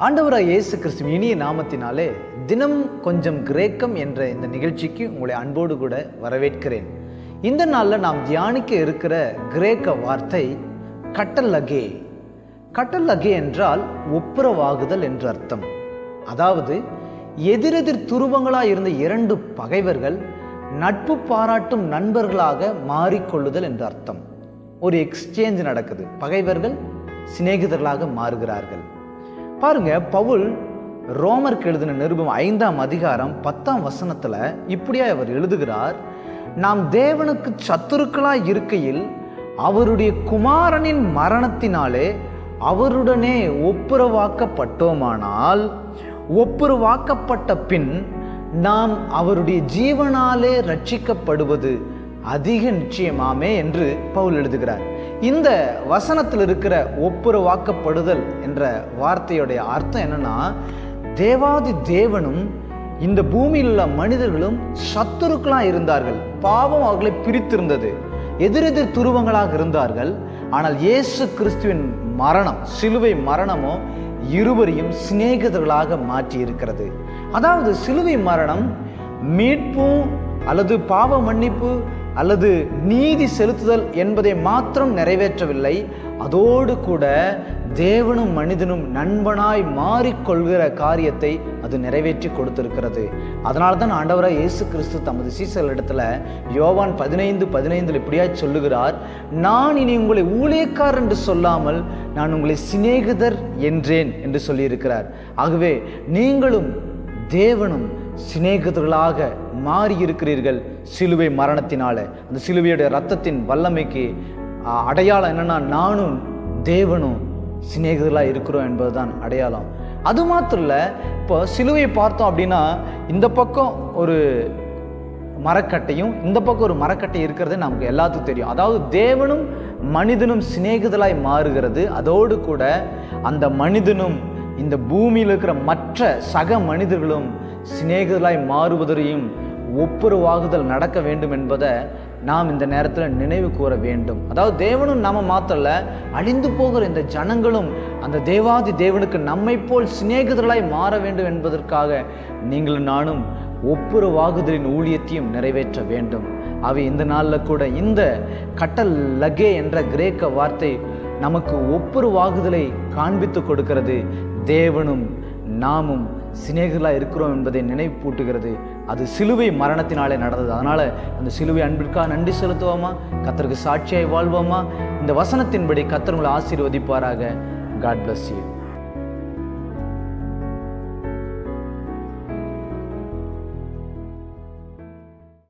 ஆண்டவராக இயேசு கிறிஸ்துவின் இனிய நாமத்தினாலே தினம் கொஞ்சம் கிரேக்கம் என்ற இந்த நிகழ்ச்சிக்கு உங்களை அன்போடு கூட வரவேற்கிறேன். இந்த நாளில் நாம் தியானிக்க இருக்கிற கிரேக்க வார்த்தை கட்டல்லகே. கட்டல்லகே என்றால் ஒப்புரவாகுதல் என்று அர்த்தம். அதாவது எதிரெதிர் துருவங்களாக இருந்த இரண்டு பகைவர்கள் நட்பு பாராட்டும் நண்பர்களாக மாறிக்கொள்ளுதல் என்று அர்த்தம். ஒரு எக்ஸ்சேஞ்ச் நடக்குது, பகைவர்கள் சிநேகிதர்களாக மாறுகிறார்கள். பாருங்க, பவுல் ரோமருக்கு எழுதின நிருபம் 5ஆம் அதிகாரம் 10ஆம் வசனத்துல இப்படியா அவர் எழுதுகிறார்: நாம் தேவனுக்கு சத்துருக்களாய் இருக்கையில் அவருடைய குமாரனின் மரணத்தினாலே அவருடனே ஒப்புரவாக்கப்பட்டோமானால் ஒப்புரவாக்கப்பட்ட பின் நாம் அவருடைய ஜீவனாலே ரட்சிக்கப்படுவது அதிக நிச்சயமாமே என்று பவுல் எழுதுகிறார். இந்த வசனத்தில் இருக்கிற ஒப்புரவாக்கப்படுதல் என்ற வார்த்தையுடைய அர்த்தம் என்னன்னா, தேவாதி தேவனும் இந்த பூமியில் உள்ள மனிதர்களும் சத்துருக்களாக இருந்தார்கள். பாவம் அவர்களை பிரித்திருந்தது, எதிரெதிர் துருவங்களாக இருந்தார்கள். ஆனால் இயேசு கிறிஸ்துவின் மரணம், சிலுவை மரணமோ இருவரையும் சிநேகிதர்களாக மாற்றி இருக்கிறது. அதாவது சிலுவை மரணம் மீட்பு அல்லது பாவ மன்னிப்பு அல்லது நீதி செலுத்துதல் என்பதை மாத்திரம் நிறைவேற்றவில்லை, அதோடு கூட தேவனும் மனிதனும் நண்பனாய் மாறிக்கொள்கிற காரியத்தை அது நிறைவேற்றி கொடுத்திருக்கிறது. அதனால தான் ஆண்டவராக இயேசு கிறிஸ்து தமது சீசர்களிடத்துல யோவான் 15:15 இப்படியாய் சொல்லுகிறார்: நான் இனி உங்களை ஊழியக்காரர் என்று சொல்லாமல் நான் உங்களை சிநேகிதர் என்றேன் என்று சொல்லியிருக்கிறார். ஆகவே நீங்களும் தேவனும் சிநேகிதர்களாக மாறியிருக்கிறீர்கள் சிலுவை மரணத்தினால. அந்த சிலுவையுடைய இரத்தத்தின் வல்லமைக்கு அடையாளம் என்னன்னா, நானும் தேவனும் சிநேகிதர்களாக இருக்கிறோம் என்பதுதான் அடையாளம். அது மாத்திரம் இல்லை, இப்போ சிலுவையை பார்த்தோம் அப்படின்னா இந்த பக்கம் ஒரு மரக்கட்டையும் இந்த பக்கம் ஒரு மரக்கட்டை இருக்கிறது நமக்கு எல்லாத்துக்கும் தெரியும். அதாவது தேவனும் மனிதனும் சிநேகிதலாய் மாறுகிறது. அதோடு கூட அந்த மனிதனும் இந்த பூமியில் இருக்கிற மற்ற சக மனிதர்களும் சிநேகிதலாய் மாறுவதையும் ஒப்புரவாகுதல் நடக்க வேண்டும் என்பதை நாம் இந்த நேரத்தில் நினைவு கூற வேண்டும். அதாவது தேவனும் நாம மாத்திரல, அழிந்து போகிற இந்த ஜனங்களும் அந்த தேவாதி தேவனுக்கு நம்மை போல் சிநேகிதர்களாய் மாற வேண்டும் என்பதற்காக நீங்களும் நானும் ஒப்புரவாகுதலின் ஊழியத்தையும் நிறைவேற்ற வேண்டும். அவை இந்த நாளில் கூட இந்த கட்டல்லகே என்ற கிரேக்க வார்த்தை நமக்கு ஒப்புரவாகுதலை காண்பித்து கொடுக்கிறது. தேவனும் நாமும் சிநேகிதர்களாக இருக்கிறோம் என்பதை நினைப்பூட்டுகிறது. அது சிலுவை மரணத்தினாலே நடந்தது. அதனால அந்த சிலுவை அன்பிற்காக நன்றி செலுத்துவோமா, கர்த்தருக்கு சாட்சியாய் வாழ்வோமா. இந்த வசனத்தின்படி கர்த்தர் உங்களை ஆசீர்வதிப்பாராக. God bless you.